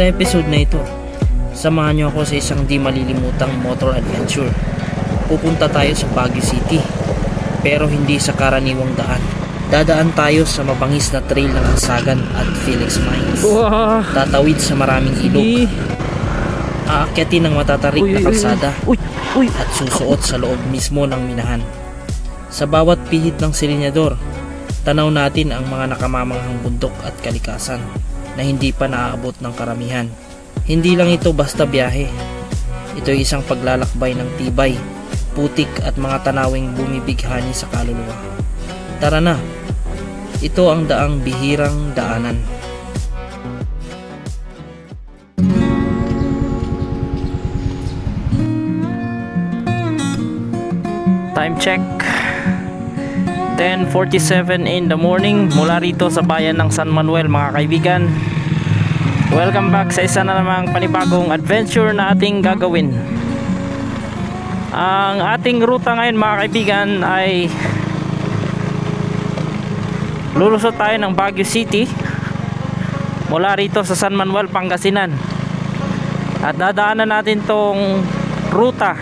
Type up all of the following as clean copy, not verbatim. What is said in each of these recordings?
Sa episode na ito, samahan niyo ako sa isang di malilimutang motor adventure. Pupunta tayo sa Baguio City, pero hindi sa karaniwang daan. Dadaan tayo sa mabangis na trail ng Asagan at Felix Mines. Tatawid sa maraming ilog, aakyatin ng matatarik na kalsada, at susuot sa loob mismo ng minahan. Sa bawat pihit ng silinyador, tanaw natin ang mga nakamamanghang bundok at kalikasan na hindi pa naaabot ng karamihan. Hindi lang ito basta biyahe. Ito ay isang paglalakbay ng tibay, putik at mga tanawing bumibighani sa kaluluwa. Tara na! Ito ang daang bihirang daanan. Time check, 10:47 in the morning mula rito sa bayan ng San Manuel, mga kaibigan. Welcome back sa isa na namang panibagong adventure na ating gagawin. Ang ating ruta ngayon, mga kaibigan, ay lulusot tayo ng Baguio City mula rito sa San Manuel, Pangasinan, at dadaanan natin tong ruta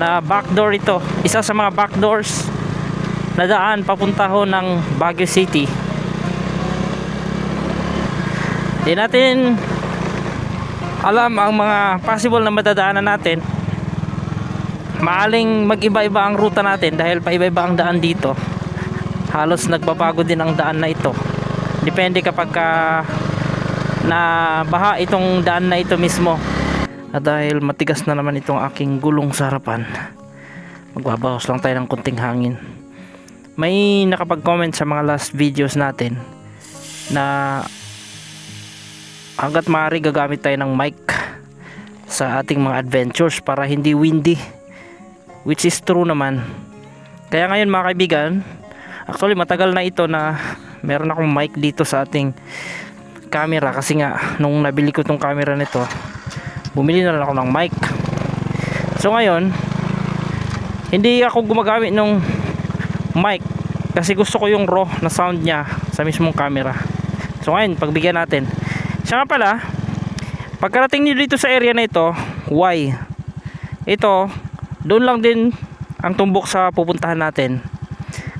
na backdoor. Ito isa sa mga backdoors na daan papunta ho ng Baguio City. Di natin alam ang mga possible na madadaanan natin. Maaling mag-iba-iba ang ruta natin dahil paiba-iba ang daan dito. Halos nagbabago din ang daan na ito. Depende kapag na baha itong daan na ito mismo. At dahil matigas na naman itong aking gulong sa harapan, magbabawas lang tayo ng kunting hangin. May nakapag-comment sa mga last videos natin na hanggat maaari gagamit tayo ng mic sa ating mga adventures para hindi windy, which is true naman. Kaya ngayon, mga kaibigan, actually matagal na ito na meron akong mic dito sa ating camera, kasi nga nung nabili ko tong camera nito, bumili na lang ako ng mic. So ngayon, hindi ako gumagamit ng mic kasi gusto ko yung raw na sound niya sa mismong camera. So ngayon, pagbigyan natin. Siya nga pala, pagkarating niyo dito sa area na ito, why? Ito, doon lang din ang tumbok sa pupuntahan natin.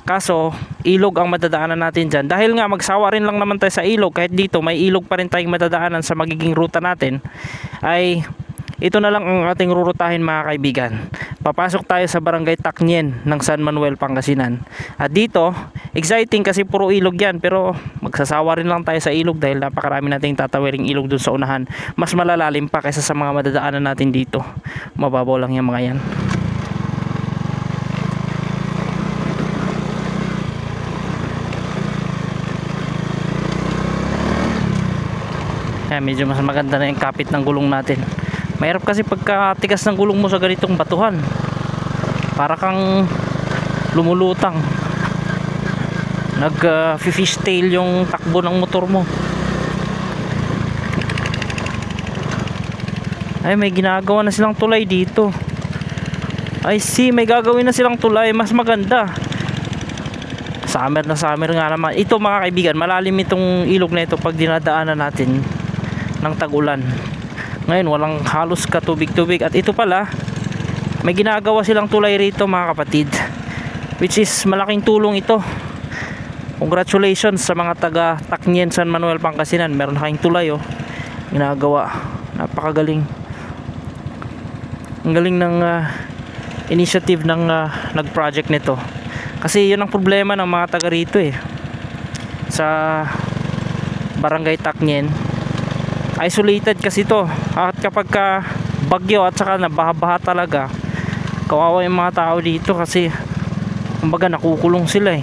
Kaso, ilog ang madadaanan natin dyan. Dahil nga magsawa rin lang naman tayo sa ilog, kahit dito may ilog pa rin tayong madadaanan sa magiging ruta natin, ay ito na lang ang ating rurutahin, mga kaibigan. Papasok tayo sa barangay Tacnien ng San Manuel, Pangasinan. At dito, exciting kasi puro ilog yan, pero magsasawa rin lang tayo sa ilog dahil napakarami nating tatawiring ilog dun sa unahan. Mas malalalim pa kaysa sa mga madadaanan natin dito. Mababaw lang yung mga yan. Medyo mas maganda na yung kapit ng gulong natin. Mahirap kasi pagkatigas ng gulong mo sa ganitong batuhan, para kang lumulutang, nag fishtail yung takbo ng motor mo. Ay, may ginagawa na silang tulay dito. I see, may gagawin na silang tulay. Mas maganda. Summer na summer nga naman. Ito, mga kaibigan, malalim itong ilog na ito pag dinadaanan natin ng tag-ulan. Ngayon walang halos katubig-tubig. At ito pala, may ginagawa silang tulay rito, mga kapatid, which is malaking tulong ito. Congratulations sa mga taga Tacnien, San Manuel, Pangasinan. Meron kayong tulay, oh, ginagawa. Napakagaling. Ang galing ng initiative ng nag-project nito. Kasi yun ang problema ng mga taga rito, sa barangay Tacnien. Isolated kasi to, at kapag bagyo at saka nabaha-baha talaga, kawawa yung mga tao dito kasi kumbaga nakukulong sila.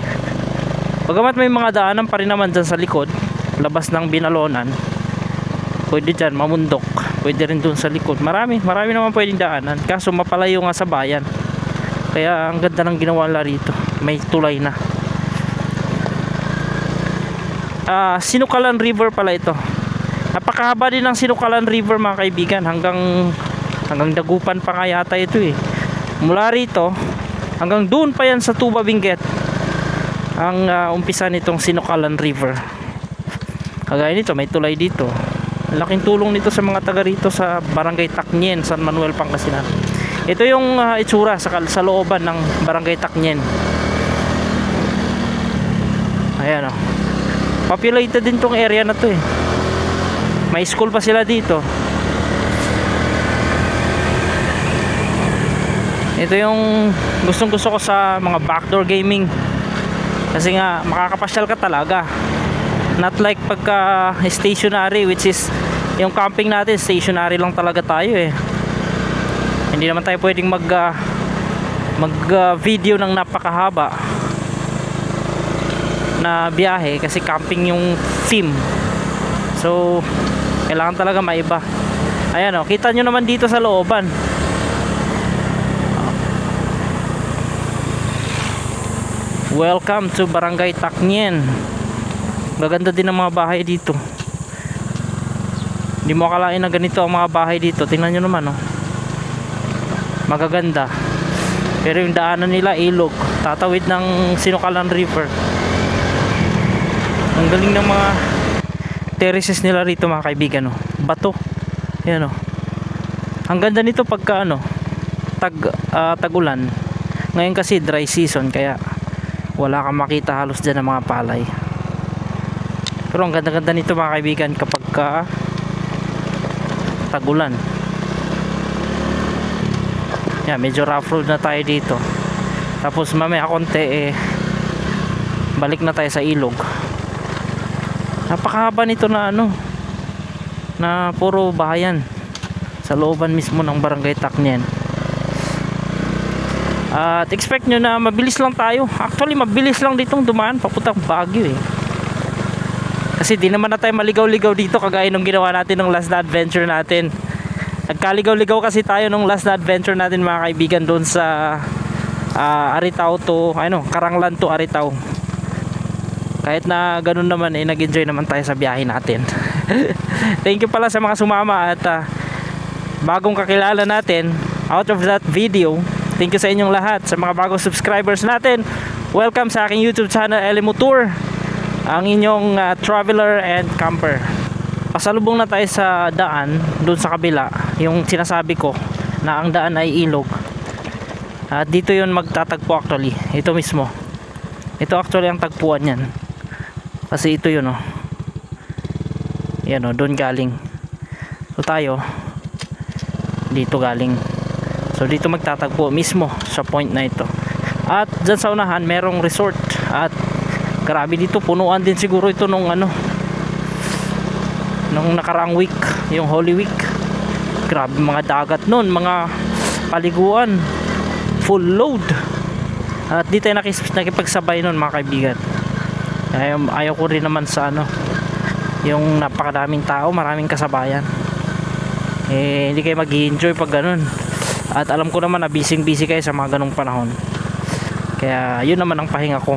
Bagamat may mga daanan pa rin naman dyan sa likod, labas ng Binalonan, pwede dyan mamundok, pwede rin dun sa likod, marami naman pwedeng daanan, kaso mapalayo nga sa bayan. Kaya ang ganda ng ginawa nila rito, may tulay na. Sinukalan River pala ito. Napakahaba din ng Sinukalan River, mga kaibigan, hanggang Dagupan pa nga yata ito. Mula rito hanggang doon pa yan sa Tuba Benguet ang umpisa nitong Sinukalan River. Kagaya nito, may tulay dito. laking tulong nito sa mga taga rito sa Barangay Tacñen, San Manuel, Pangasinan. Ito yung itsura sa looban ng Barangay Tacñen. Ayan, oh. Populated din tong area na to eh. May school pa sila dito. Ito yung gustong gusto ko sa mga backdoor gaming, kasi nga makakapasyal ka talaga, not like pagka stationary, which is yung camping natin stationary lang talaga tayo eh. Hindi naman tayo pwedeng mag video ng napakahaba na biyahe kasi camping yung theme. So kailangan talaga maiba. Ayan, oh, kita nyo naman dito sa looban. Welcome to Barangay Tacñen. Gaganda din ang mga bahay dito. Hindi mo akalain na ganito ang mga bahay dito. Tingnan nyo naman, oh. Magaganda. Pero yung daanan nila ilog, tatawid ng Sinukalan River. Ang galing ng mga terraces nila rito, mga kaibigan, oh. Bato. Ayan, oh. Ang ganda nito pagka tag-ulan. Ngayon kasi dry season, kaya wala kang makita halos dyan ng mga palay. Pero ang ganda-ganda nito, mga kaibigan, kapag tag-ulan. Yan, medyo rough road na tayo dito. Tapos mamaya konti balik na tayo sa ilog. Napakahaba nito na na puro bahayan sa looban mismo ng Barangay Tacñen. At expect nyo na mabilis lang tayo. Actually mabilis lang ditong dumaan papuntang Baguio eh. Kasi di naman na tayo maligaw-ligaw dito kagaya nung ginawa natin nung last na adventure natin. Nagkaligaw-ligaw kasi tayo nung last na adventure natin, mga kaibigan, doon sa Aritao to Karanglan to Aritao. Kahit na ganun naman nag-enjoy naman tayo sa biyahe natin. Thank you pala sa mga sumama at bagong kakilala natin out of that video. Thank you sa inyong lahat. Sa mga bagong subscribers natin, welcome sa aking YouTube channel, Elemotour, ang inyong traveler and camper. Pasalubong na tayo sa daan doon sa kabila, yung sinasabi ko na ang daan ay ilog. At dito yun magtatagpo actually. Ito mismo. Ito actually ang tagpuan yan. Kasi ito yun, oh. Yan, oh, doon galing. So tayo dito galing. So dito magtatagpo mismo sa point na ito. At dyan sa unahan merong resort. At grabe dito, punuan din siguro ito nung nung nakaraang week, yung Holy Week. Grabe mga dagat nun, mga paliguan, full load. At dito tayo nakipagsabay nun, mga kaibigan. Ayaw ko rin naman sa yung napakadaming tao, maraming kasabayan. Hindi kayo mag-enjoy pag ganun. At alam ko naman na busy kayo sa mga ganung panahon. Kaya yun naman ang pahinga ko.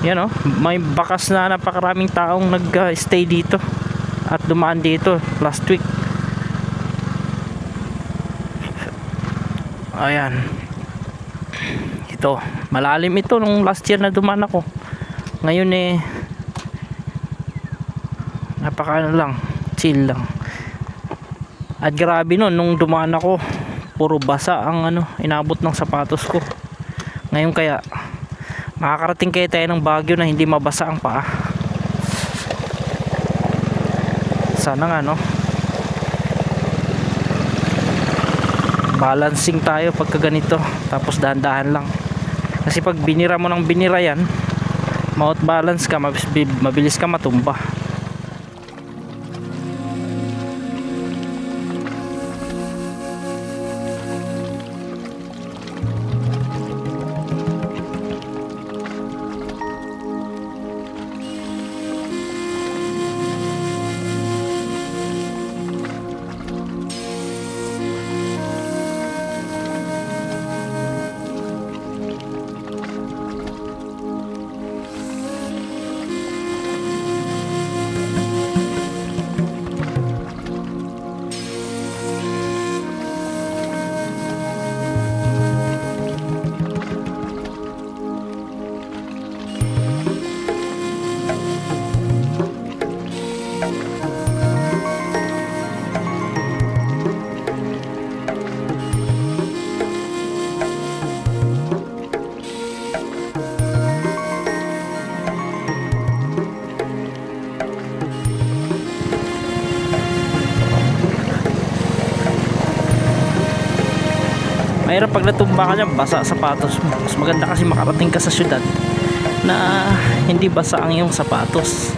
Yan, oh, may bakas na napakaraming taong nag-stay dito at dumaan dito last week. Ayan. Ito, malalim ito nung last year na dumaan ako. Ngayon napaka lang, chill lang. At grabe nun, nung dumaan ako, puro basa ang inabot ng sapatos ko. Ngayon kaya makakarating kayo tayo ng Baguio na hindi mabasa ang paa. Sana nga, no? Balancing tayo pagka ganito. Tapos dahan-dahan lang. Kasi pag binira mo ng binira yan, ma-out balance ka, mabilis ka matumba. Mahirap pag natumba ka dyan, basa sapatos mo. Mas maganda kasi makarating ka sa syudad na hindi basa ang iyong sapatos.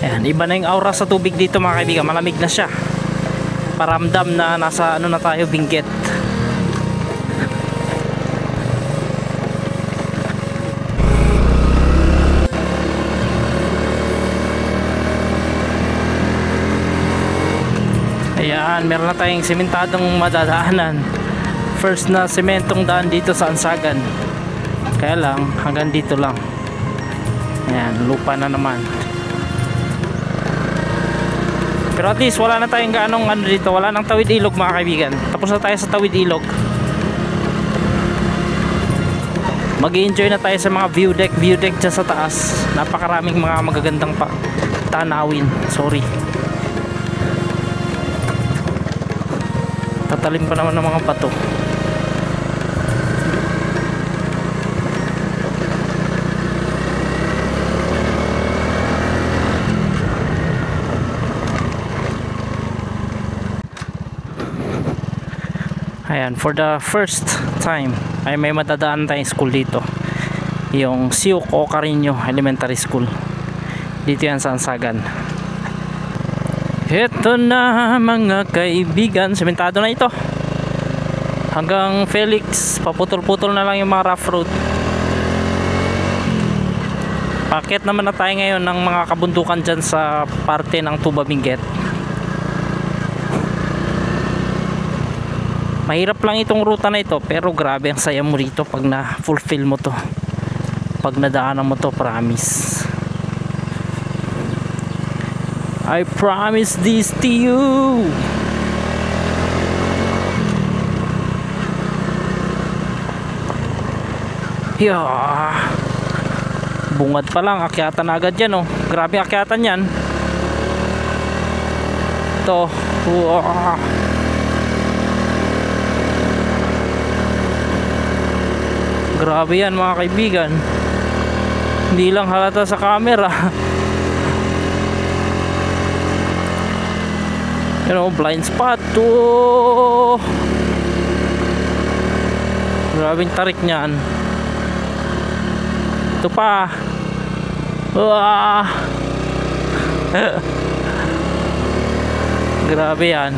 Ayan, iba na yung aura sa tubig dito mga kaibigan. Malamig na siya. Paramdam na nasa ano na tayo, Benguet. Ayan, meron na tayong sementadong madadaanan. First na sementong daan dito sa Ansagan. Kaya lang, hanggang dito lang. Ayan, lupa na naman. Pero at least wala na tayong gaanong ano dito. Wala nang tawid ilog mga kaibigan. Tapos na tayo sa tawid ilog. Mag-i-enjoy na tayo sa mga view deck dyan sa taas. Napakaraming mga magagandang tanawin. Sorry. Tatalim pa naman ng mga bato. Ayan, for the first time ay may matadaan tayong school dito. Yung Siuk o Carino Elementary School. Dito yan sa Ansagan. Ito na mga kaibigan, sementado na ito. Hanggang Felix, paputol-putol na lang yung mga rough road. Paket naman na tayo ngayon ng mga kabundukan dyan sa parte ng Tuba Benguet. Mahirap lang itong ruta na ito, pero grabe ang saya mo rito pag na-fulfill mo to. Pag nadaanan mo to, promise. I promise this to you. Yeah. Bungad pa lang, akyatan na agad yan oh. Grabe akyatan yan. Ito. Wow. Grabe yan mga kaibigan. Hindi lang halata sa camera. You know, blind spot. Oh. Grabing tarik niyan. Ito pa. Wah. Grabe yan.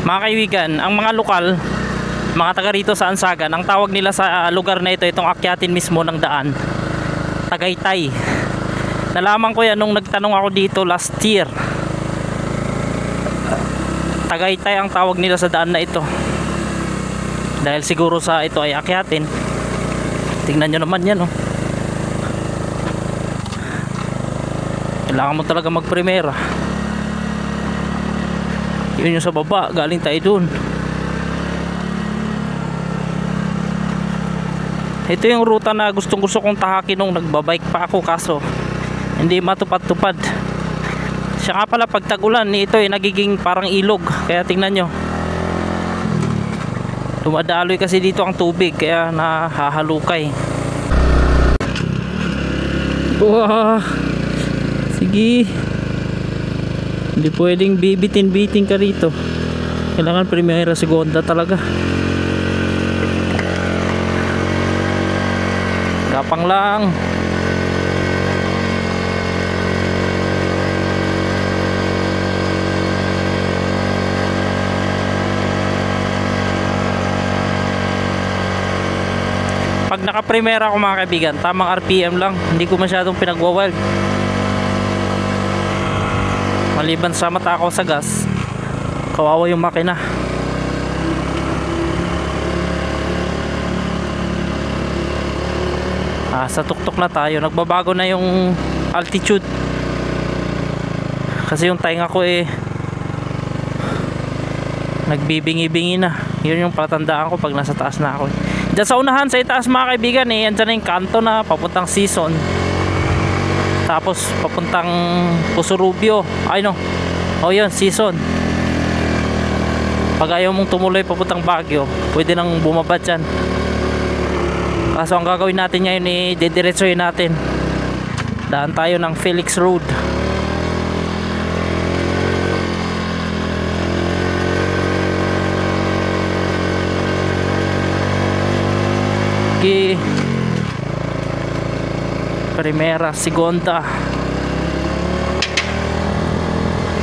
Mga kaibigan, ang mga lokal, mga taga rito sa Ansagan, ang tawag nila sa lugar na ito, itong akyatin mismo ng daan, Tagaytay. Nalaman ko yan nung nagtanong ako dito last year. Tagaytay ang tawag nila sa daan na ito. Dahil siguro sa ito ay akyatin. Tingnan nyo naman yan oh. Kailangan mo talaga magprimera. Yun yung sa baba, galing tayo dun. Ito yung ruta na gustong gusto kong tahakin nung nagbabike pa ako, kaso hindi matupad-tupad. Siya nga pala pag tag-ulan, ito ay nagiging parang ilog. Kaya tingnan nyo, dumadaloy kasi dito ang tubig, kaya nahahalukay. Wow. Sige, hindi pwedeng bibitin-bitin ka rito. Kailangan primera, segunda talaga. Gapang lang. Pag naka-primera ako mga kaibigan, tamang RPM lang. Hindi ko masyadong pinagwawild. Maliban sa matakaw sa gas, kawawa yung makina. Sa tuktok na tayo, nagbabago na yung altitude. Kasi yung tainga ko nagbibingi-bingi na. Yun yung patandaan ko pag nasa taas na ako. Diyan sa unahan, sa itaas mga kaibigan andyan na yung kanto na papuntang Season. Tapos papuntang Pusurubio. Ay no. O yun, Season. Pag ayaw mong tumuloy papuntang Baguio, pwede nang bumaba dyan. Kaso ang gagawin natin ngayon didiretsohin natin Daan tayo ng Felix Road. Primera, Segunda.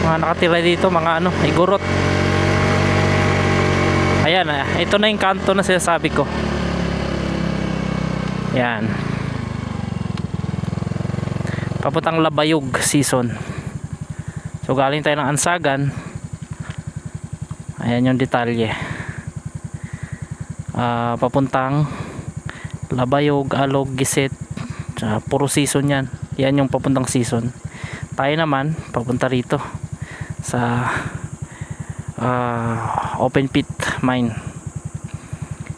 Mga nakatira dito, mga ano, igorot. Ayan, ito na yung kanto na sinasabi ko. Yan. Papuntang Labayog season. So galing tayo ng Ansagan. Ayan yung detalye. Papuntang Labayog, Alog, Giset. Puro season yan. Yan yung papuntang season. Tayo naman papunta rito sa open pit mine.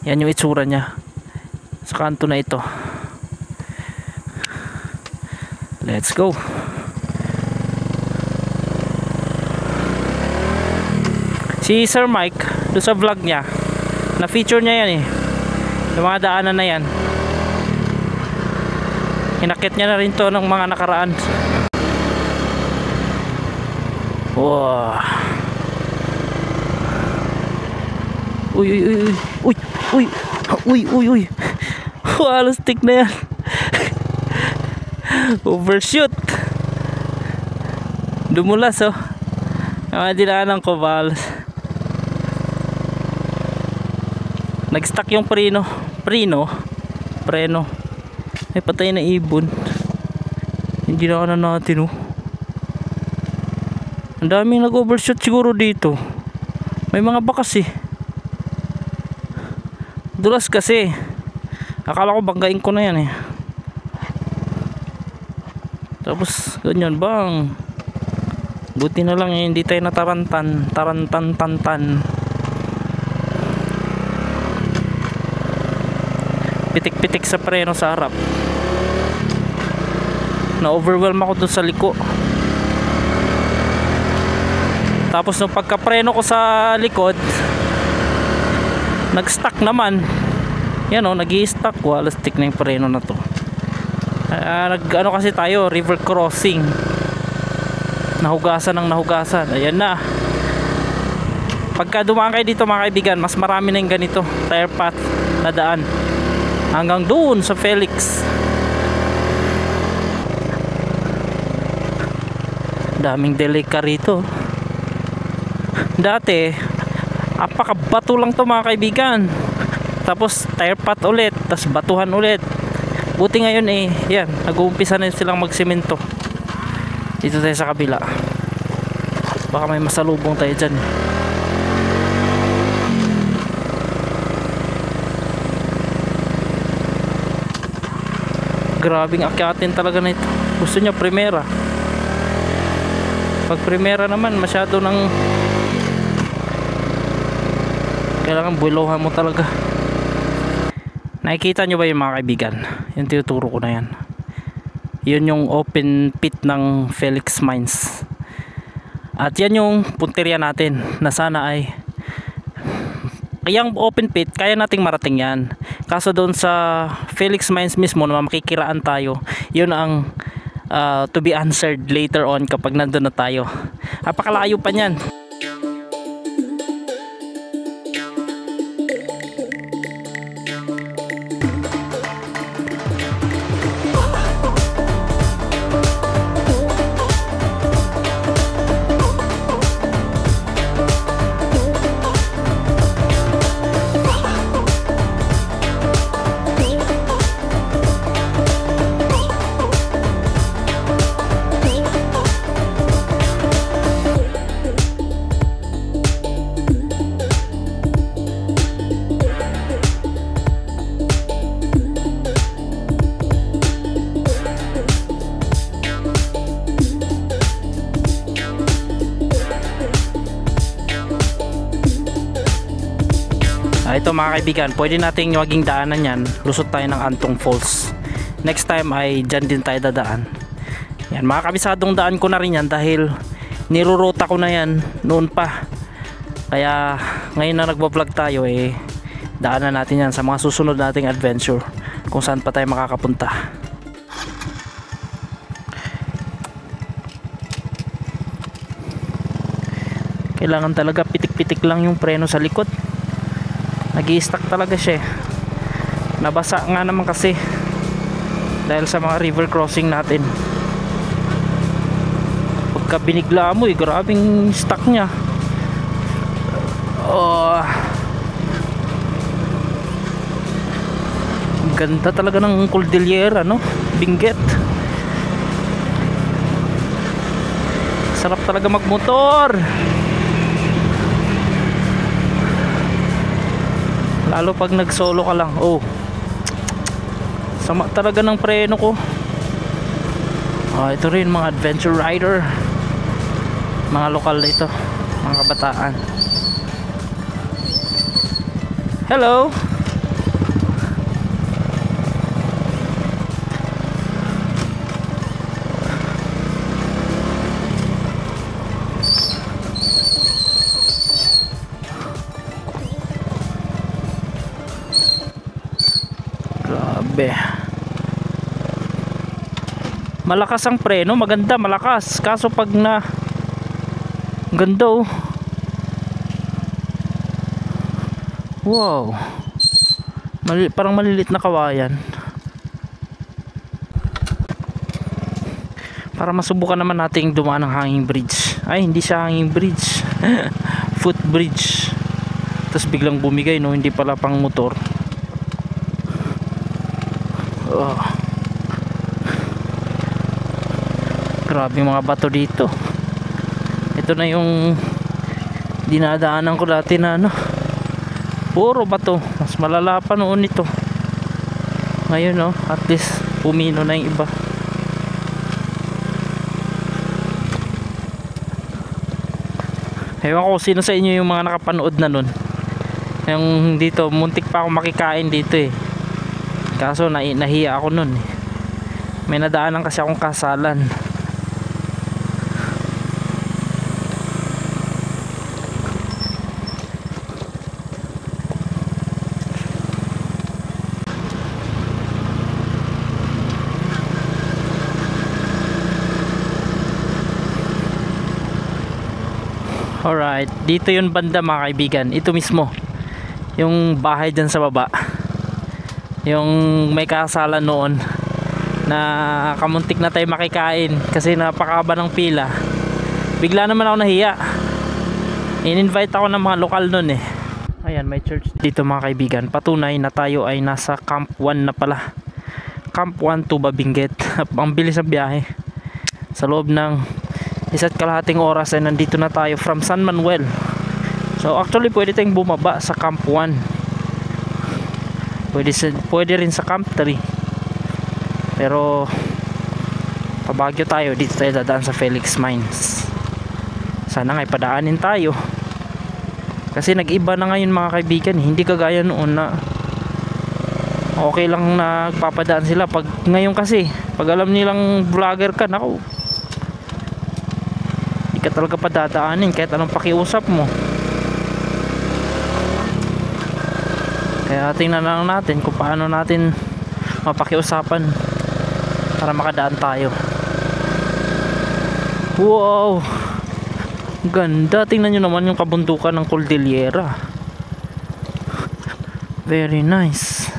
Yan yung itsura nya sa kanto na ito. Let's go. Si Sir Mike doon sa vlog nya, na feature nya yan yung mga daanan na yan. Hinakit niya na rin to ng mga nakaraan. Wow. Uy. Halos stick na yan. Overshoot. Dumulas dinaanan ko balas. Nag-stuck yung preno. Ay patay na ibon. Hindi na natin Ang daming nag-overshoot siguro dito. May mga bakas Dulas kasi. Akala ko banggain ko na yan Tapos ganyan bang. Buti na lang hindi tayo natarantan. Pitik-pitik sa preno sa harap. Na-overwhelm ako dun sa liko. Tapos nung pagka-preno ko sa likod, nag-stuck naman. Yan nag-i-stuck. Wala stick na yung preno na to. Nag-ano kasi tayo, river crossing. Nahugasan. Ayan na. Pagka dumaan kayo dito mga kaibigan, mas marami na yung ganito tire path na daan hanggang doon sa Felix. Daming delika rito. Dati apakabato lang to mga kaibigan, tapos tire path ulit, tapos batuhan ulit. Buti ngayon yan, nag-uumpisa na silang magsemento. Dito tayo sa kabila, baka may masalubong tayo dyan. Grabing akyatin talaga na ito. Gusto niya primera. Pag primera naman masyado ng kailangan builohan mo talaga. Nakikita nyo ba yung mga kaibigan? Yung tinuturo ko na yan. Yun yung open pit ng Felix Mines. At yan yung punteriya natin na sana ay yung open pit kaya nating marating yan. Kaso doon sa Felix Mines mismo na makikiraan tayo, yun ang to be answered later on kapag nandun na tayo. Napakalayo pa niyan. Ito mga kaibigan, pwede nating maging daanan yan. Lusot tayo ng Antong Falls. Next time ay dyan din tayo dadaan. Yan, mga kabisadong daan ko na rin yan dahil nirurota ko na yan noon pa. Kaya ngayon na nagbablog tayo daanan natin yan sa mga susunod nating adventure kung saan pa tayo makakapunta. Kailangan talaga pitik-pitik lang yung preno sa likod. Nag-i-stuck talaga siya eh. Nabasa nga naman kasi dahil sa mga river crossing natin. Pagka binigla mo grabing stuck niya. Ganda talaga ng Cordillera, no? Benguet. Sarap talaga magmotor. Lalo pag nag-solo ka lang. Sama talaga ng preno ko. Ito rin mga adventure rider. Mga lokal dito, mga kabataan. Hello. Grabe. Malakas ang preno, maganda, malakas. Kaso pag na ganda oh. Wow. Parang malilit na kawayan. Para masubukan naman nating dumaan ng hanging bridge. Ay, hindi siya hanging bridge. Footbridge. Tapos biglang bumigay, no? Hindi pala pang motor. Grabe mga bato dito. Ito na yung dinadaanan ko dati na ano, puro bato. Mas malala pa noon ito. Ngayon no, at least pumino na yung iba. Ewan ko sino sa inyo yung mga nakapanood na nun. Yung dito, muntik pa ako makikain dito eh. Kaso nahiya ako nun eh. May nadaanan kasi akong kasalan. Alright, dito yung banda mga kaibigan. Ito mismo yung bahay dyan sa baba, yung may kasalan noon na kamuntik na tayo makikain kasi napakaba ng pila. Bigla naman ako nahiya. In-invite ako ng mga lokal noon eh. Ayan, may church dito mga kaibigan. Patunay na tayo ay nasa Camp 1 na pala. Camp 1 to Benguet. Ang bilis ng biyahe. Sa loob ng 1.5 oras ay nandito na tayo from San Manuel. So actually pwede tayong bumaba sa Camp 1. Pwede rin sa Camp 3. Pero pabagyo tayo, dito tayo dadaan sa Felix Mines. Sana nga ipadaanin tayo. Kasi nag-iba na ngayon mga kaibigan. Hindi kagaya noon na okay lang nagpapadaan sila. Pag ngayon kasi, pag alam nilang vlogger ka, naku, ka talaga padadaanin kahit anong pakiusap mo. Kaya tingnan lang natin kung paano natin mapakiusapan para makadaan tayo. Wow, ganda. Tingnan nyo naman yung kabundukan ng Cordillera. Very nice.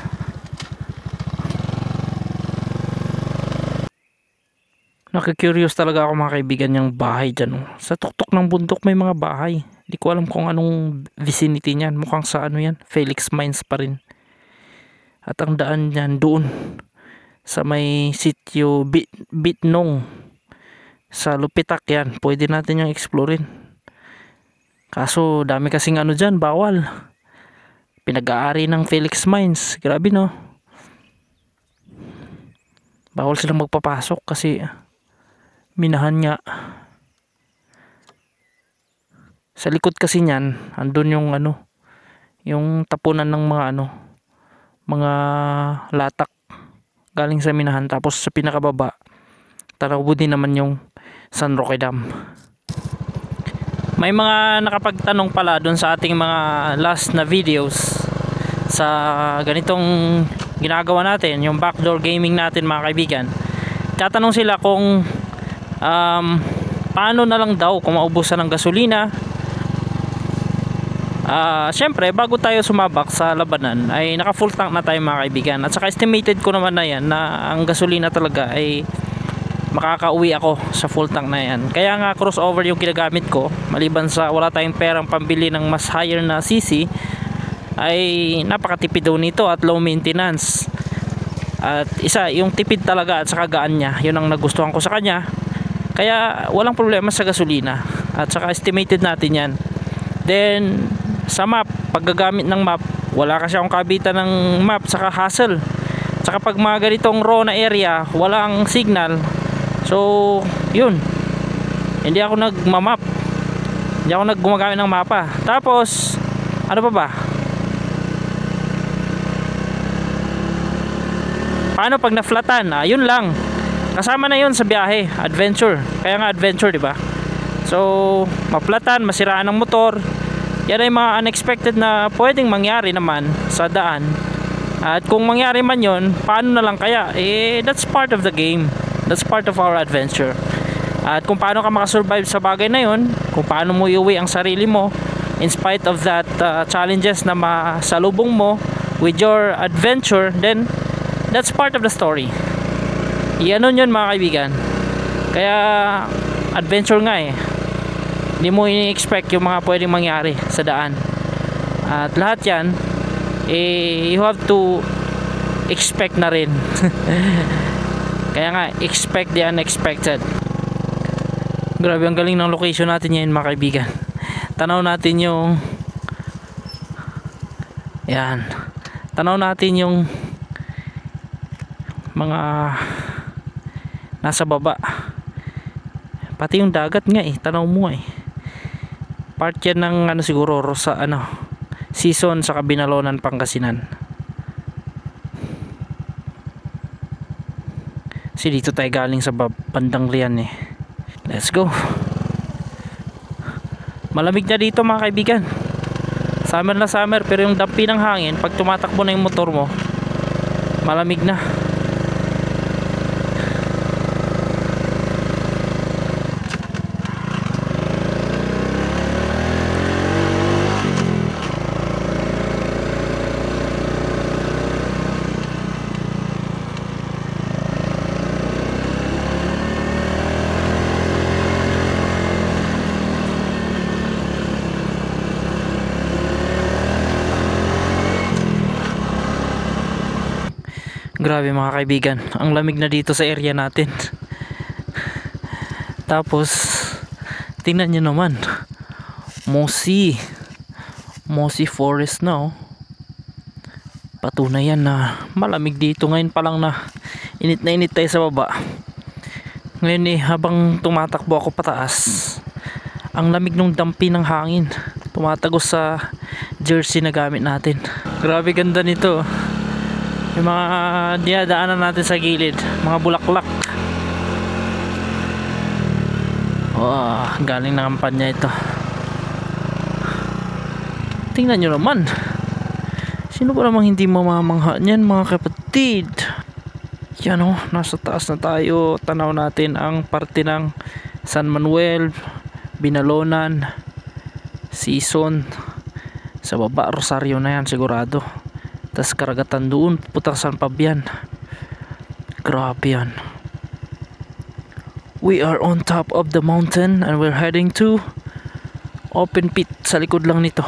Nakikurious talaga ako mga kaibigan yung bahay dyan. Sa tuktok ng bundok may mga bahay. Hindi ko alam kung anong vicinity niyan. Mukhang sa ano yan, Felix Mines pa rin. At ang daan niyan doon sa may sitio Bitnong sa Lupitak yan. Pwede natin yung explorein. Kaso dami kasing ano dyan, bawal. Pinag-aari ng Felix Mines. Grabe no. Bawal silang magpapasok kasi minahan nga. Sa likod kasi niyan andun yung ano, yung tapunan ng mga ano, mga latak galing sa minahan. Tapos sa pinakababa tanaw din naman yung San Roque Dam. May mga nakapagtanong pala dun sa ating mga last na videos sa ganitong ginagawa natin, yung backdoor gaming natin mga kaibigan. Tatanong sila kung paano na lang daw kung maubusan ng gasolina Syempre bago tayo sumabak sa labanan ay naka full tank na tayo mga kaibigan, at saka estimated ko naman na yan na ang gasolina talaga ay makakauwi ako sa full tank na yan. Kaya nga crossover yung kinagamit ko, maliban sa wala tayong perang pambili ng mas higher na CC, ay napakatipid daw nito at low maintenance. At isa yung tipid talaga at saka gaan niya, yun ang nagustuhan ko sa kanya. Kaya walang problema sa gasolina, at saka estimated natin yan. Then sa map, paggagamit ng map, wala kasi akong kabitan ng map saka hassle. Saka pag mga ganitong raw na area, walang signal, so yun, hindi ako nagmamap, hindi ako gumagamit ng mapa. Tapos ano pa ba, paano pag na-flatan? Yun lang, kasama na yun sa biyahe, adventure. Kaya nga adventure, di ba? So maplatan, masiraan ng motor, yan ay mga unexpected na pwedeng mangyari naman sa daan. At kung mangyari man yon, paano na lang kaya? That's part of the game, that's part of our adventure. At kung paano ka makasurvive sa bagay na yon, kung paano mo iuwi ang sarili mo in spite of that challenges na masalubong mo with your adventure, then that's part of the story. Iyanon yun mga kaibigan. Kaya adventure nga eh, hindi mo ini-expect yung mga pwedeng mangyari sa daan. At lahat yan you have to expect na rin. Kaya nga, expect the unexpected. Grabe, ang galing ng location natin ngayon mga kaibigan. Tanaw natin yung yan, tanaw natin yung mga nasa baba, pati yung dagat nga tanaw mo part yan ng siguro sa season sa Binalonan, Pangasinan. Kasi dito tayo galing sa bandang Rian let's go. Malamig na dito mga kaibigan, summer na summer, pero yung dampi ng hangin pag tumatakbo na yung motor mo, malamig na. Grabe mga kaibigan, ang lamig na dito sa area natin. Tapos tingnan nyo naman, mossy forest na patunay yan na malamig dito. Ngayon pa lang na init tayo sa baba. Ngayon habang tumatakbo ako pataas, ang lamig ng dampi ng hangin tumatagos sa jersey na gamit natin. Grabe ganda nito. Yung mga dinadaanan natin sa gilid, mga bulaklak. Galing ng kampanya ito. Tingnan nyo naman, sino ba namang hindi mamamangha niyan mga kapatid? Yan nasa taas na tayo. Tanaw natin ang parte ng San Manuel, Binalonan, Season. Sa baba Rosario na yan sigurado. Tas karagatan doon, pupunta San Fabian. Grabe yan. We are on top of the mountain and we're heading to open pit sa likod lang nito.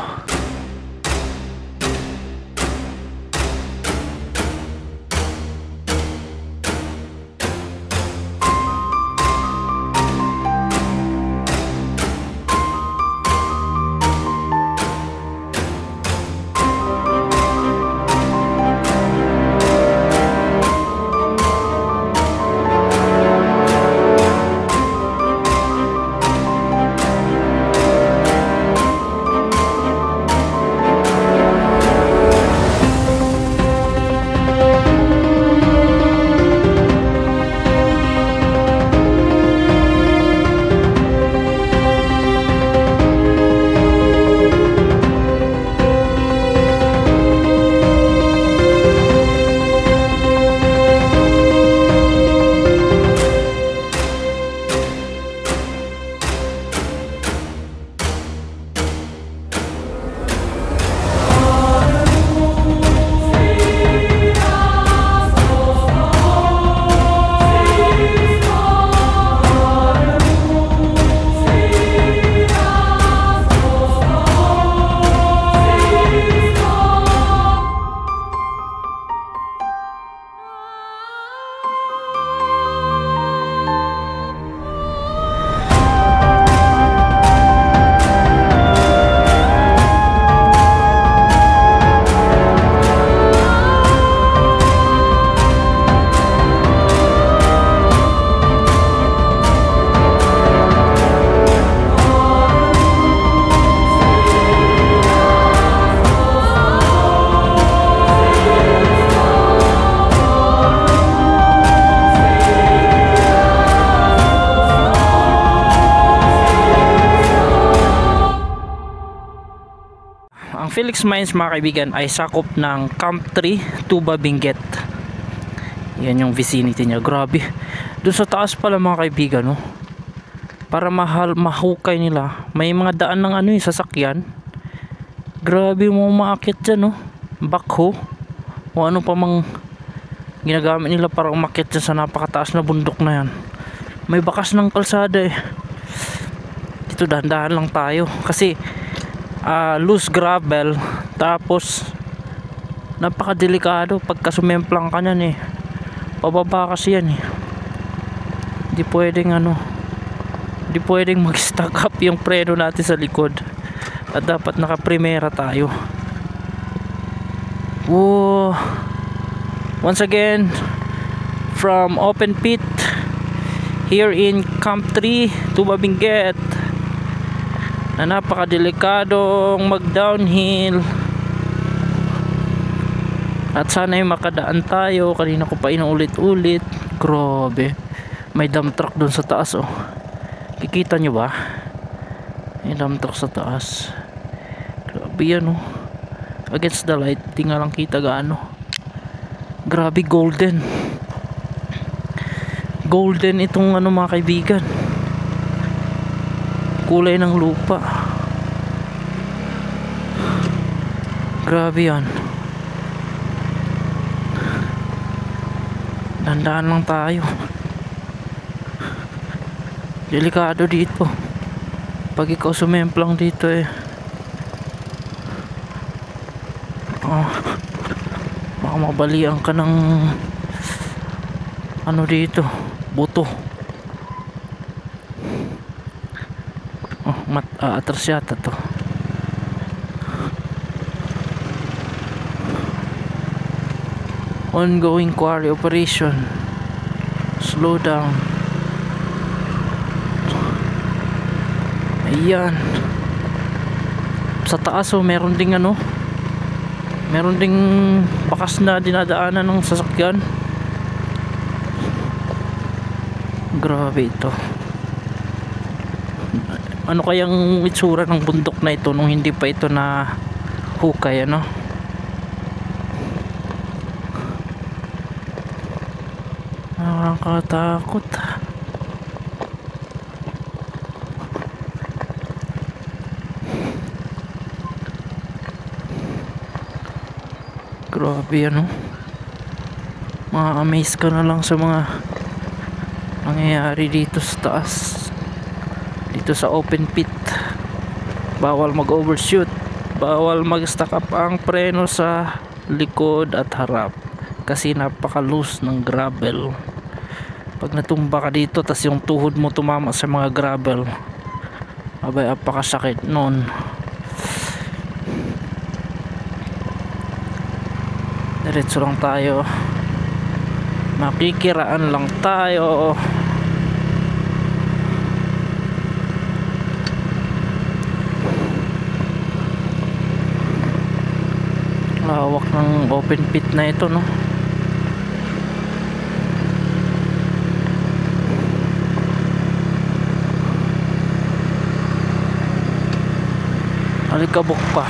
Felix Mines mga kaibigan ay sakop ng Camp 3, Tuba, Benguet. Yan yung vicinity niya. Grabe. Doon sa taas pala mga kaibigan, no? Para mahukay nila. May mga daan ng ano yung sasakyan. Grabe mo umaakit dyan, no? Backhoe. O ano pa mang ginagamit nila para umakyat dyan sa napakataas na bundok na yan. May bakas ng kalsada eh. Dito dahan-dahan lang tayo kasi loose gravel, tapos napakadelikado pagka sumemplang ka nyan eh. Pababa kasi yan eh. Hindi pwedeng mag-stack up yung preno natin sa likod at dapat naka-primera tayo. Whoa. Once again from open pit here in Camp 3, Tuba, Benguet, na napakadelikadong mag downhill. At sana'y makadaan tayo. Kanina ko pa inuulit-ulit. Grabe, may dump truck dun sa taas oh. Kikita nyo ba? May dump truck sa taas. Grabe yan oh. Against the light, di nga lang kita gaano. Grabe, golden itong ano mga kaibigan, kulay ng lupa. Grabe yan. Dandaan lang tayo, delikado dito pag ikaw sumemplang dito eh. Baka mabalian ka ng ano dito, buto. Atras yata to. Ongoing quarry operation. Slow down. Ayan. Sa taas oh, meron ding bakas na dinadaanan ng sasakyan. Grabe ito. Ano kayang itsura ng bundok na ito nung hindi pa ito na hukay, ano? Nakakatakot. Grabe, ano? Ma-amaze ka na lang sa mga nangyayari dito sa taas. Dito sa open pit. Bawal mag-overshoot. Bawal mag-stack up ang preno sa likod at harap. Kasi napaka-loose ng gravel. Pag natumba ka dito, tas yung tuhod mo tumama sa mga gravel, abay, apakasakit nun. Diretso lang tayo, makikiraan lang tayo. Lawak ng open pit na ito, no? Alikabok pa.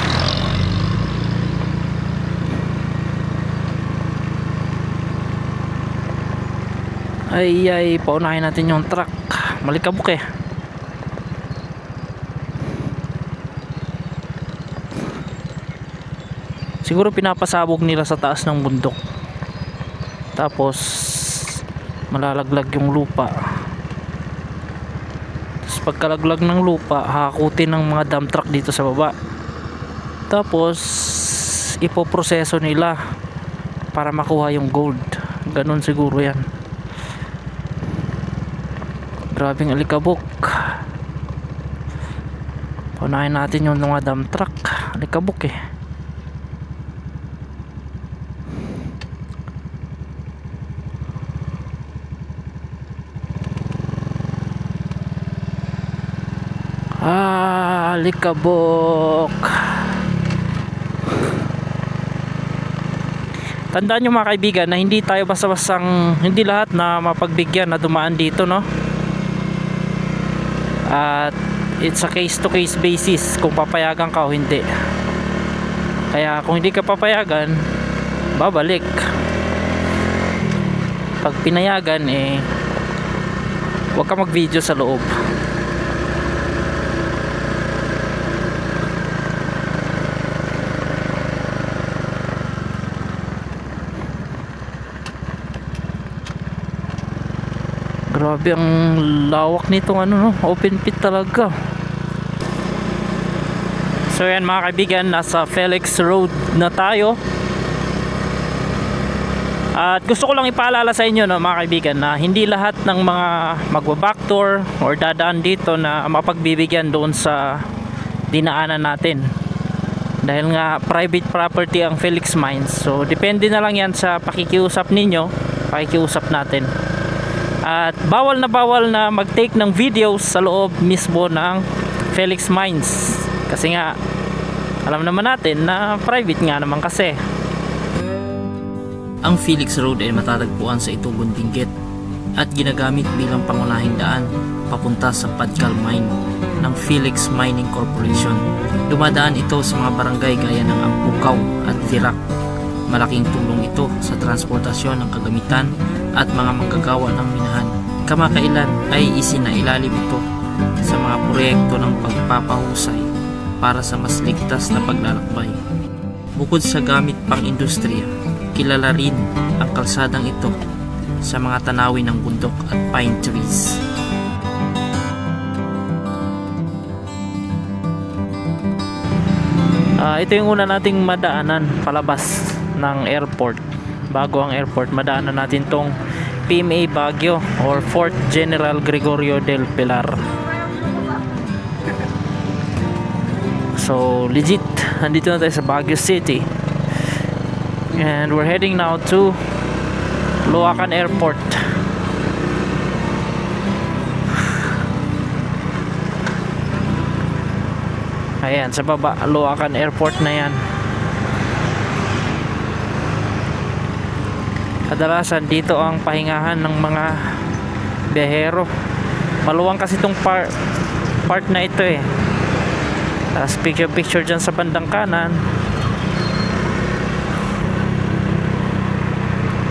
Ay, paunahin natin yung truck. Malikabok eh. Siguro pinapasabog nila sa taas ng bundok. Tapos malalaglag yung lupa. Tapos pagkalaglag ng lupa, hakutin ng mga dump truck dito sa baba. Tapos ipoproseso nila para makuha yung gold. Ganon siguro yan. Grabing alikabok. Paunahin natin yung mga dump truck. Alikabok eh. Alikabok. Tandaan nyo mga kaibigan na hindi tayo basta-bastang, hindi lahat na mapagbigyan na dumaan dito, no? At it's a case to case basis kung papayagan ka o hindi. Kaya kung hindi ka papayagan, babalik. Pag pinayagan huwag ka mag video sa loob. Grabe ang lawak nitong open pit talaga. So yan mga kaibigan, nasa Felix Road na tayo. At gusto ko lang ipaalala sa inyo mga kaibigan na hindi lahat ng mga magbabackdoor or dadaan dito na mapagbibigyan doon sa dinaanan natin. Dahil nga private property ang Felix Mines. So depende na lang yan sa pakikiusap ninyo, pakikiusap natin. At bawal na mag-take ng videos sa loob mismo ng Felix Mines. Kasi nga alam naman natin na private nga naman kasi. Ang Felix Road ay matatagpuan sa Itugon Benguet at ginagamit bilang pangunahing daan papunta sa Padcal Mine ng Felix Mining Corporation. Dumadaan ito sa mga barangay gaya ng Ampukaw at Virac. Malaking tulong ito sa transportasyon ng kagamitan at mga manggagawa ng minahan. Kamakailan ay isinailalim ito sa mga proyekto ng pagpapahusay para sa mas ligtas na paglalakbay. Bukod sa gamit pang industriya, kilala rin ang kalsadang ito sa mga tanawin ng bundok at pine trees. Ito yung una nating madaanan palabas ng airport. Bago ang airport, madaanan natin tong PMA Baguio or Fort General Gregorio del Pilar. So legit, nandito na tayo sa Baguio City and we're heading now to Luacan Airport. Ayan, sa baba, Luacan Airport na yan. Kadalasan dito ang pahingahan ng mga biyahero. Maluwang kasi itong part na ito Tapos picture dyan sa bandang kanan.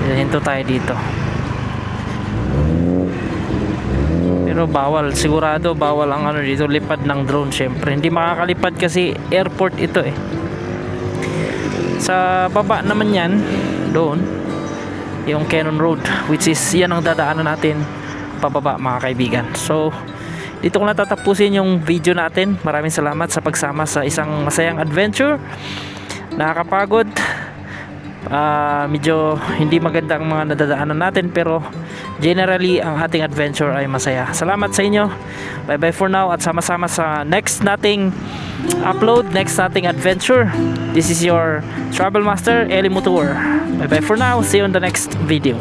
Hinto tayo dito. Pero bawal, sigurado bawal ang dito, lipad ng drone. Syempre hindi makakalipad kasi airport ito Sa baba naman yan, doon yung Cannon Road, which is yan ang dadaanan natin pababa mga kaibigan. So dito ko natatapusin yung video natin. Maraming salamat sa pagsama sa isang masayang adventure. Nakakapagod, medyo hindi maganda ang mga nadadaanan natin, pero generally ang ating adventure ay masaya. Salamat sa inyo. Bye bye for now at sama-sama sa next nating upload, next nating adventure. This is your Travel Master Eli Mutuor. Bye bye for now. See you on the next video.